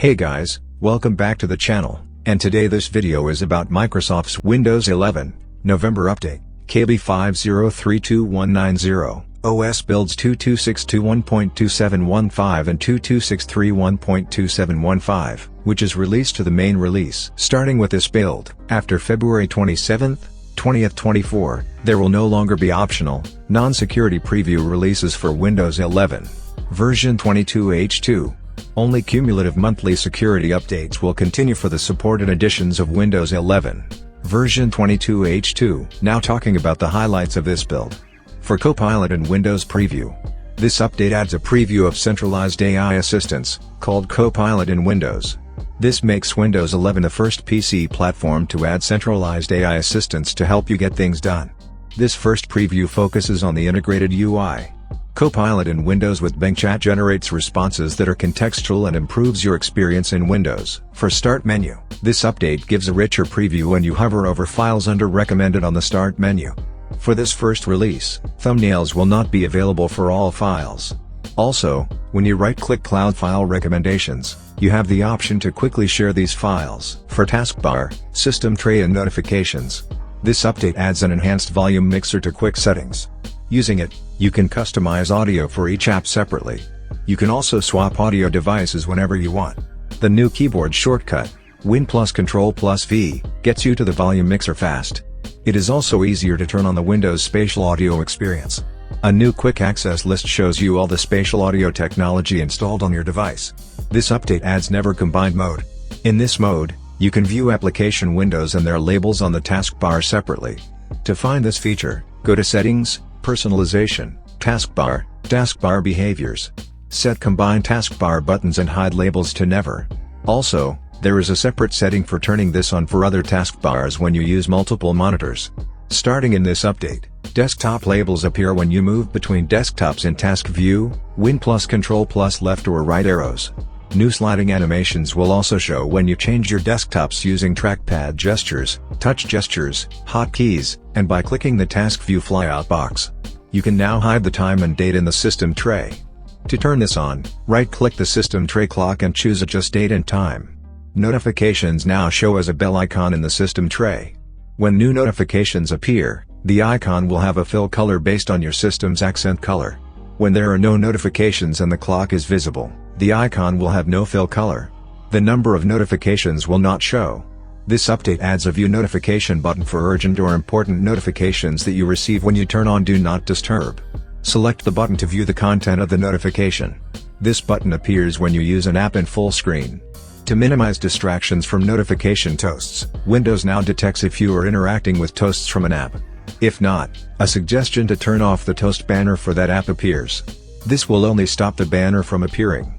Hey guys, welcome back to the channel, and today this video is about Microsoft's Windows 11 November update, KB5032190, OS builds 22621.2715 and 22631.2715, which is released to the main release. Starting with this build, after February 27th, 20th 24, there will no longer be optional, non-security preview releases for Windows 11. Version 22H2. Only cumulative monthly security updates will continue for the supported editions of Windows 11. Version 22H2. Now talking about the highlights of this build. For Copilot and Windows Preview. This update adds a preview of centralized AI assistants, called Copilot in Windows. This makes Windows 11 the first PC platform to add centralized AI assistants to help you get things done. This first preview focuses on the integrated UI. Copilot in Windows with Bing Chat generates responses that are contextual and improves your experience in Windows. For Start menu, this update gives a richer preview when you hover over files under Recommended on the Start menu. For this first release, thumbnails will not be available for all files. Also, when you right-click Cloud File Recommendations, you have the option to quickly share these files. For Taskbar, System Tray and Notifications, this update adds an enhanced volume mixer to quick settings. Using it, you can customize audio for each app separately. You can also swap audio devices whenever you want. The new keyboard shortcut, Win plus Control plus V, gets you to the volume mixer fast. It is also easier to turn on the Windows spatial audio experience. A new quick access list shows you all the spatial audio technology installed on your device. This update adds Never Combined mode. In this mode, you can view application windows and their labels on the taskbar separately. To find this feature, go to Settings, Personalization, Taskbar, Taskbar Behaviors. Set Combine Taskbar buttons and hide labels to Never. Also, there is a separate setting for turning this on for other taskbars when you use multiple monitors. Starting in this update, desktop labels appear when you move between desktops in Task View, Win plus Control plus left or right arrows. New sliding animations will also show when you change your desktops using trackpad gestures, touch gestures, hotkeys, and by clicking the Task View flyout box. You can now hide the time and date in the system tray. To turn this on, right-click the system tray clock and choose Adjust Date and Time. Notifications now show as a bell icon in the system tray. When new notifications appear, the icon will have a fill color based on your system's accent color. When there are no notifications and the clock is visible, the icon will have no fill color. The number of notifications will not show. This update adds a View Notification button for urgent or important notifications that you receive when you turn on Do Not Disturb. Select the button to view the content of the notification. This button appears when you use an app in full screen. To minimize distractions from notification toasts, Windows now detects if you are interacting with toasts from an app. If not, a suggestion to turn off the toast banner for that app appears. This will only stop the banner from appearing.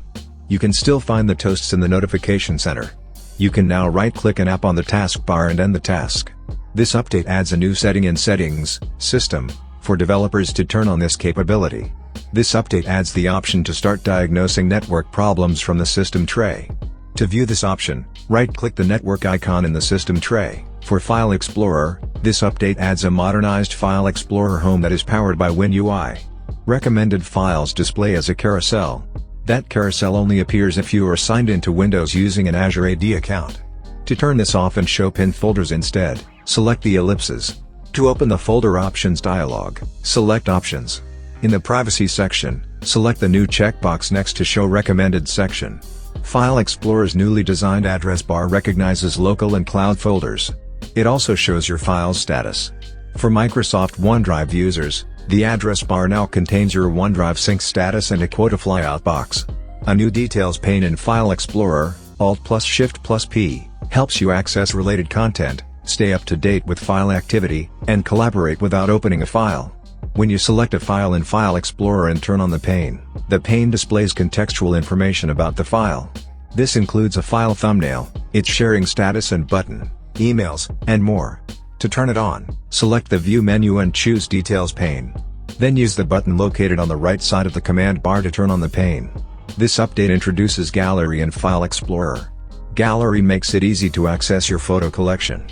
You can still find the toasts in the notification center. You can now right-click an app on the taskbar and end the task. This update adds a new setting in Settings, System, for developers to turn on this capability. This update adds the option to start diagnosing network problems from the system tray. To view this option, right-click the network icon in the system tray. For File Explorer, this update adds a modernized File Explorer home that is powered by WinUI. Recommended files display as a carousel. That carousel only appears if you are signed into Windows using an Azure AD account. To turn this off and show pinned folders instead, select the ellipses. To open the Folder Options dialog, select Options. In the Privacy section, select the new checkbox next to Show Recommended section. File Explorer's newly designed address bar recognizes local and cloud folders. It also shows your file's status. For Microsoft OneDrive users, the address bar now contains your OneDrive sync status and a quota flyout box. A new Details pane in File Explorer, Alt plus Shift plus P, helps you access related content, stay up to date with file activity, and collaborate without opening a file. When you select a file in File Explorer and turn on the pane displays contextual information about the file. This includes a file thumbnail, its sharing status and button, emails, and more. To turn it on, select the View menu and choose Details pane. Then use the button located on the right side of the command bar to turn on the pane. This update introduces Gallery in File Explorer. Gallery makes it easy to access your photo collection.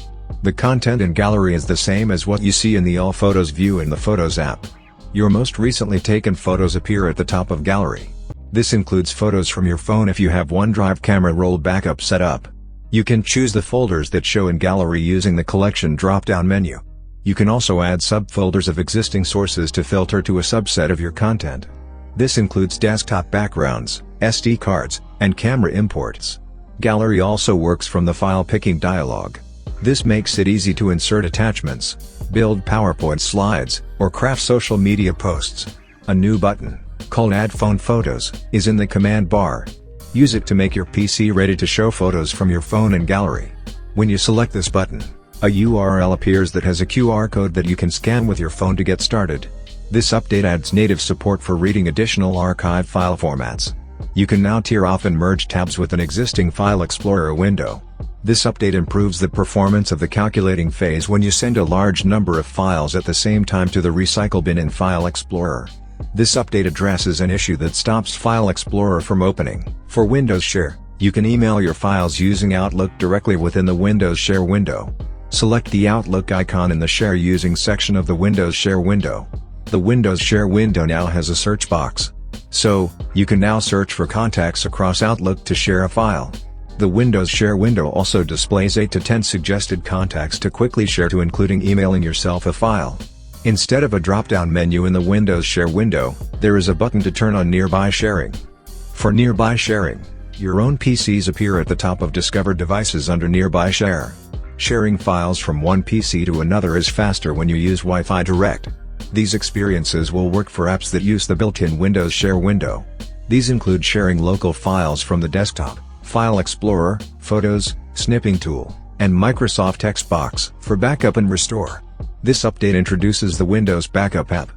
The content in Gallery is the same as what you see in the All Photos view in the Photos app. Your most recently taken photos appear at the top of Gallery. This includes photos from your phone if you have OneDrive camera roll backup set up. You can choose the folders that show in gallery using the collection drop-down menu. You can also add subfolders of existing sources to filter to a subset of your content. This includes desktop backgrounds, SD cards, and camera imports. Gallery also works from the file picking dialog. This makes it easy to insert attachments, build PowerPoint slides, or craft social media posts. A new button, called Add Phone Photos, is in the command bar. Use it to make your PC ready to show photos from your phone in gallery. When you select this button, a URL appears that has a QR code that you can scan with your phone to get started. This update adds native support for reading additional archive file formats. You can now tier off and merge tabs with an existing File Explorer window. This update improves the performance of the calculating phase when you send a large number of files at the same time to the recycle bin in File Explorer. This update addresses an issue that stops File Explorer from opening. For Windows Share, you can email your files using Outlook directly within the Windows Share window. Select the Outlook icon in the Share Using section of the Windows Share window. The Windows Share window now has a search box. So, you can now search for contacts across Outlook to share a file. The Windows Share window also displays 8 to 10 suggested contacts to quickly share to, including emailing yourself a file. Instead of a drop-down menu in the Windows Share window, there is a button to turn on Nearby Sharing. For Nearby Sharing, your own PCs appear at the top of discovered devices under Nearby Share. Sharing files from one PC to another is faster when you use Wi-Fi Direct. These experiences will work for apps that use the built-in Windows Share window. These include sharing local files from the desktop, File Explorer, Photos, Snipping Tool, and Microsoft Xbox for backup and restore. This update introduces the Windows Backup app.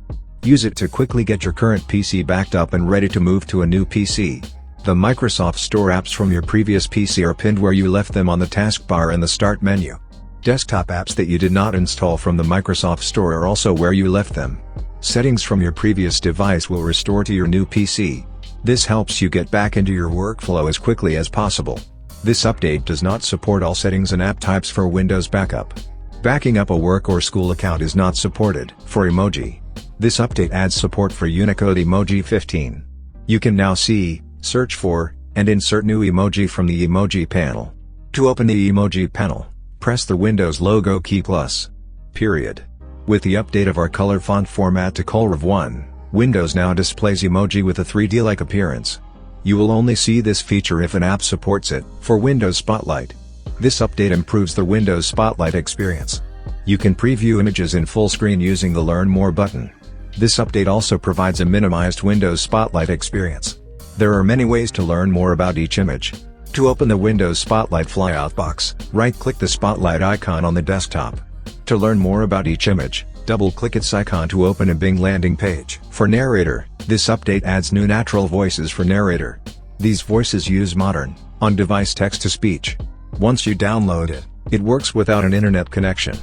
Use it to quickly get your current PC backed up and ready to move to a new PC. The Microsoft Store apps from your previous PC are pinned where you left them on the taskbar in the Start menu. Desktop apps that you did not install from the Microsoft Store are also where you left them. Settings from your previous device will restore to your new PC. This helps you get back into your workflow as quickly as possible. This update does not support all settings and app types for Windows Backup. Backing up a work or school account is not supported. For Emoji, this update adds support for Unicode Emoji 15. You can now see, search for, and insert new emoji from the Emoji panel. To open the Emoji panel, press the Windows logo key plus. With the update of our color font format to Color1, Windows now displays emoji with a 3D-like appearance. You will only see this feature if an app supports it. For Windows Spotlight, this update improves the Windows Spotlight experience. You can preview images in full screen using the Learn More button. This update also provides a minimized Windows Spotlight experience. There are many ways to learn more about each image. To open the Windows Spotlight flyout box, right-click the Spotlight icon on the desktop. To learn more about each image, double-click its icon to open a Bing landing page. For Narrator, this update adds new natural voices for Narrator. These voices use modern, on-device text-to-speech. Once you download it, it works without an internet connection.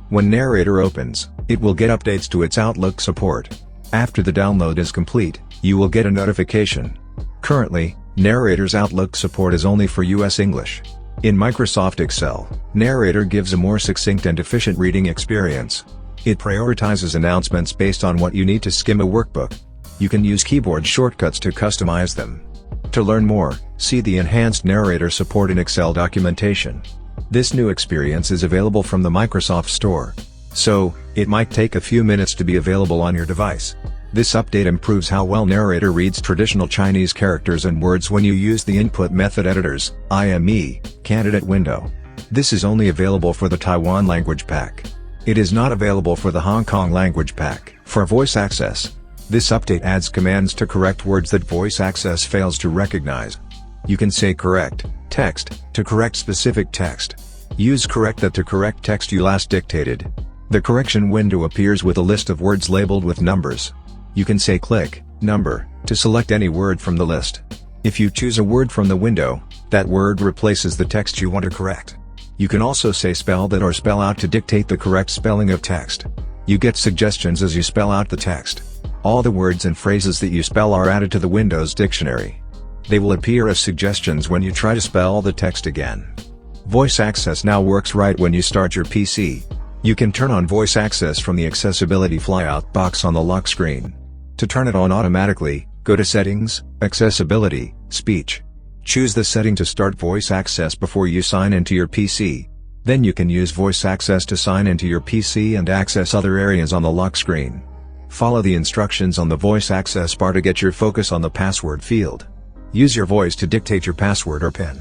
When Narrator opens, it will get updates to its Outlook support. After the download is complete, you will get a notification. Currently, Narrator's Outlook support is only for US English. In Microsoft Excel, Narrator gives a more succinct and efficient reading experience. It prioritizes announcements based on what you need to skim a workbook. You can use keyboard shortcuts to customize them. To learn more, see the enhanced Narrator support in Excel documentation. This new experience is available from the Microsoft Store. So, it might take a few minutes to be available on your device. This update improves how well Narrator reads traditional Chinese characters and words when you use the Input Method Editor's IME candidate window. This is only available for the Taiwan language pack. It is not available for the Hong Kong language pack. For voice access, this update adds commands to correct words that voice access fails to recognize. You can say correct text to correct specific text. Use correct that to correct text you last dictated. The correction window appears with a list of words labeled with numbers. You can say click number to select any word from the list. If you choose a word from the window, that word replaces the text you want to correct. You can also say spell that or spell out to dictate the correct spelling of text. You get suggestions as you spell out the text. All the words and phrases that you spell are added to the Windows dictionary. They will appear as suggestions when you try to spell the text again. Voice access now works right when you start your PC. You can turn on voice access from the accessibility flyout box on the lock screen. To turn it on automatically, Go to Settings, Accessibility, Speech. Choose the setting to start voice access before you sign into your PC. Then you can use voice access to sign into your PC and access other areas on the lock screen. Follow the instructions on the voice access bar to get your focus on the password field. Use your voice to dictate your password or PIN.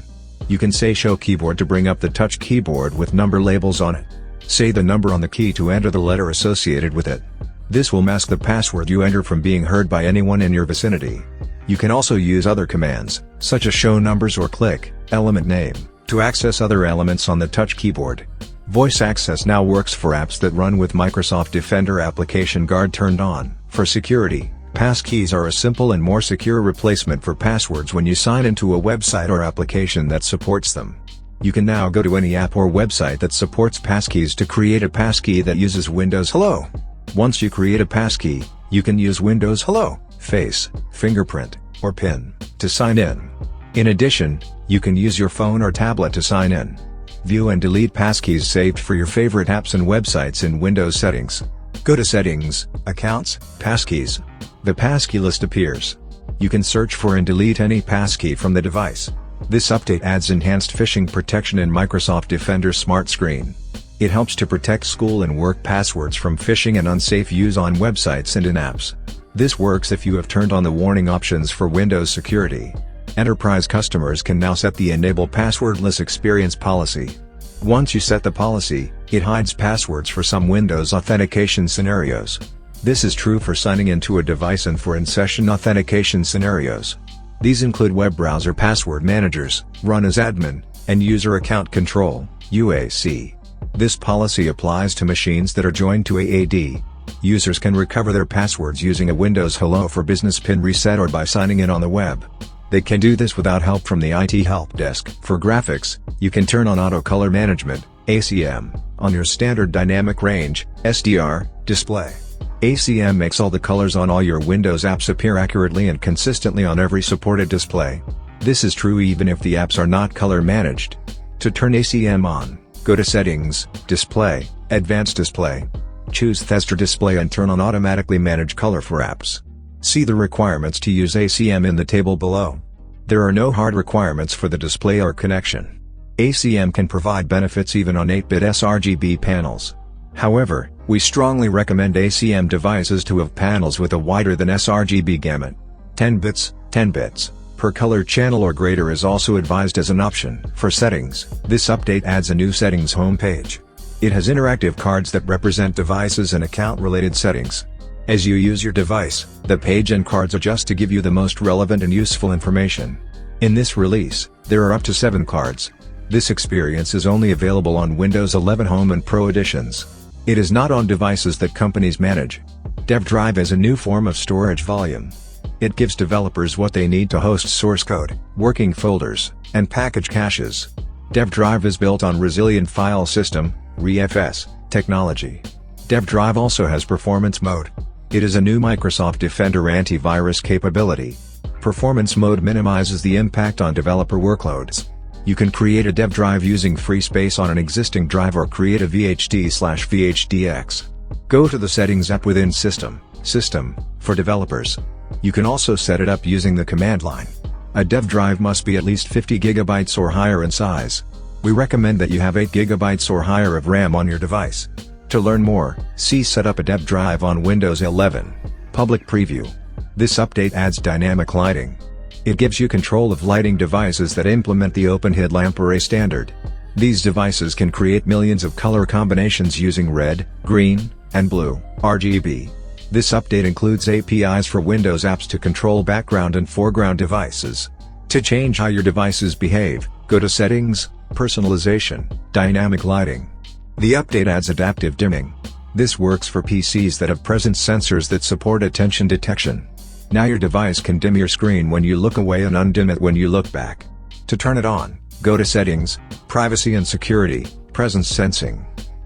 You can say Show Keyboard to bring up the touch keyboard with number labels on it. Say the number on the key to enter the letter associated with it. This will mask the password you enter from being heard by anyone in your vicinity. You can also use other commands, such as Show Numbers or Click Element Name, to access other elements on the touch keyboard. Voice access now works for apps that run with Microsoft Defender Application Guard turned on. For security, passkeys are a simple and more secure replacement for passwords when you sign into a website or application that supports them. You can now go to any app or website that supports passkeys to create a passkey that uses Windows Hello. Once you create a passkey, you can use Windows Hello, Face, Fingerprint, or PIN to sign in. In addition, you can use your phone or tablet to sign in. View and delete passkeys saved for your favorite apps and websites in Windows Settings. Go to Settings, Accounts, Passkeys. The passkey list appears. You can search for and delete any passkey from the device. This update adds enhanced phishing protection in Microsoft Defender Smart Screen. It helps to protect school and work passwords from phishing and unsafe use on websites and in apps. This works if you have turned on the warning options for Windows security. Enterprise customers can now set the Enable Passwordless Experience policy. Once you set the policy, it hides passwords for some Windows authentication scenarios. This is true for signing into a device and for in-session authentication scenarios. These include web browser password managers, run as admin, and user account control, UAC. This policy applies to machines that are joined to AAD. Users can recover their passwords using a Windows Hello for Business PIN reset or by signing in on the web. They can do this without help from the IT help desk. For graphics, you can turn on Auto Color Management, ACM, on your standard dynamic range, SDR, display. ACM makes all the colors on all your Windows apps appear accurately and consistently on every supported display. This is true even if the apps are not color managed. To turn ACM on, go to Settings, Display, Advanced Display. Choose Thestra Display and turn on Automatically Manage Color for apps. See the requirements to use ACM in the table below. There are no hard requirements for the display or connection. ACM can provide benefits even on 8-bit sRGB panels. However, we strongly recommend ACM devices to have panels with a wider than sRGB gamut. 10 bits per color channel or greater is also advised as an option. For settings, this update adds a new settings homepage. It has interactive cards that represent devices and account-related settings. As you use your device, the page and cards adjust to give you the most relevant and useful information. In this release, there are up to 7 cards. This experience is only available on Windows 11 Home and Pro editions. It is not on devices that companies manage. Dev Drive is a new form of storage volume. It gives developers what they need to host source code, working folders, and package caches. Dev Drive is built on Resilient File System, ReFS, technology. Dev Drive also has Performance Mode. It is a new Microsoft Defender antivirus capability. Performance Mode minimizes the impact on developer workloads. You can create a dev drive using free space on an existing drive or create a VHD/VHDX. Go to the Settings app within System, for developers. You can also set it up using the command line. A dev drive must be at least 50 GB or higher in size. We recommend that you have 8 GB or higher of RAM on your device. To learn more, see Set up a dev drive on Windows 11. Public Preview. This update adds dynamic lighting. It gives you control of lighting devices that implement the Open Headlamp Array standard. These devices can create millions of color combinations using red, green, and blue, RGB. This update includes APIs for Windows apps to control background and foreground devices. To change how your devices behave, go to Settings, Personalization, Dynamic Lighting. The update adds adaptive dimming. This works for PCs that have presence sensors that support attention detection. Now your device can dim your screen when you look away and undim it when you look back. To turn it on, go to Settings, Privacy and Security, Presence Sensing.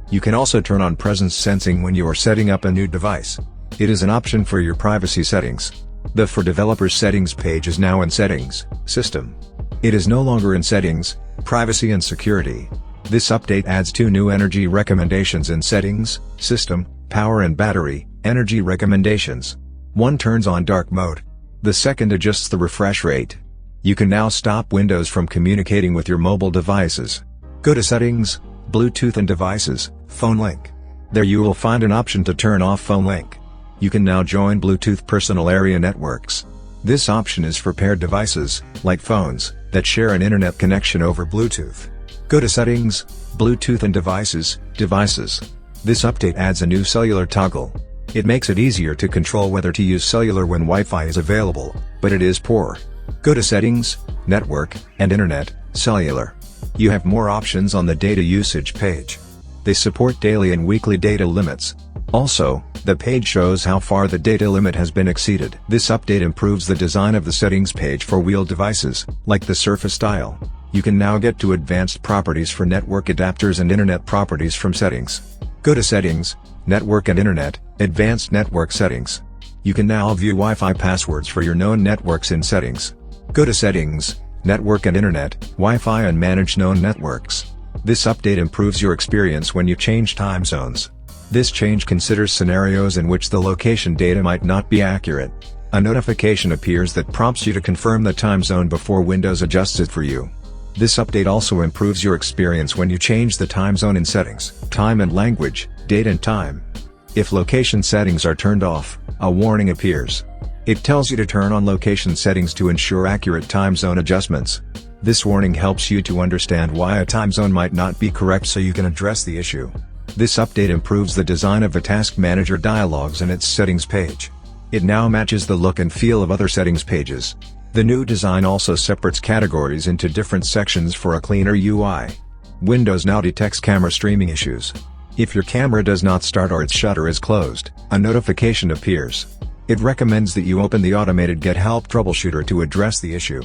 You can also turn on presence sensing when you are setting up a new device. It is an option for your privacy settings. The For Developers Settings page is now in Settings, System. It is no longer in Settings, Privacy and Security. This update adds 2 new energy recommendations in Settings, System, Power and Battery, Energy Recommendations. One turns on dark mode. The second adjusts the refresh rate. You can now stop Windows from communicating with your mobile devices. Go to Settings, Bluetooth and Devices, Phone Link. There you will find an option to turn off Phone Link. You can now join Bluetooth personal area networks. This option is for paired devices, like phones, that share an internet connection over Bluetooth. Go to Settings, Bluetooth and Devices, Devices. This update adds a new cellular toggle. It makes it easier to control whether to use cellular when Wi-Fi is available, but it is poor. Go to Settings, Network, and Internet, Cellular. You have more options on the data usage page. They support daily and weekly data limits. Also, the page shows how far the data limit has been exceeded. This update improves the design of the settings page for wheeled devices, like the Surface style. You can now get to advanced properties for network adapters and internet properties from Settings. Go to Settings, Network and Internet, Advanced Network Settings. You can now view Wi-Fi passwords for your known networks in Settings. Go to Settings, Network and Internet, Wi-Fi and Manage Known Networks. This update improves your experience when you change time zones. This change considers scenarios in which the location data might not be accurate. A notification appears that prompts you to confirm the time zone before Windows adjusts it for you. This update also improves your experience when you change the time zone in Settings, Time and Language, Date and Time. If location settings are turned off, a warning appears. It tells you to turn on location settings to ensure accurate time zone adjustments. This warning helps you to understand why a time zone might not be correct so you can address the issue. This update improves the design of the Task Manager dialogues in its settings page. It now matches the look and feel of other settings pages. The new design also separates categories into different sections for a cleaner UI. Windows now detects camera streaming issues. If your camera does not start or its shutter is closed, a notification appears. It recommends that you open the automated Get Help troubleshooter to address the issue.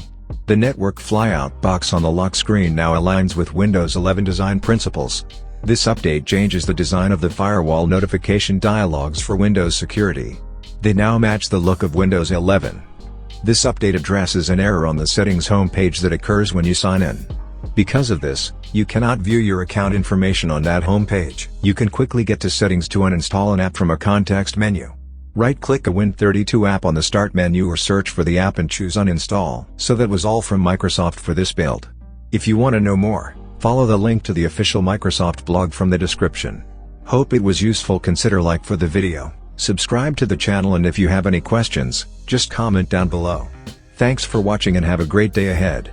The network flyout box on the lock screen now aligns with Windows 11 design principles. This update changes the design of the firewall notification dialogues for Windows security. They now match the look of Windows 11. This update addresses an error on the settings homepage that occurs when you sign in. Because of this, you cannot view your account information on that homepage. You can quickly get to settings to uninstall an app from a context menu. Right-click a Win32 app on the Start menu or search for the app and choose Uninstall. So that was all from Microsoft for this build. If you want to know more, follow the link to the official Microsoft blog from the description. Hope it was useful. Consider like for the video, subscribe to the channel, and if you have any questions, just comment down below. Thanks for watching and have a great day ahead.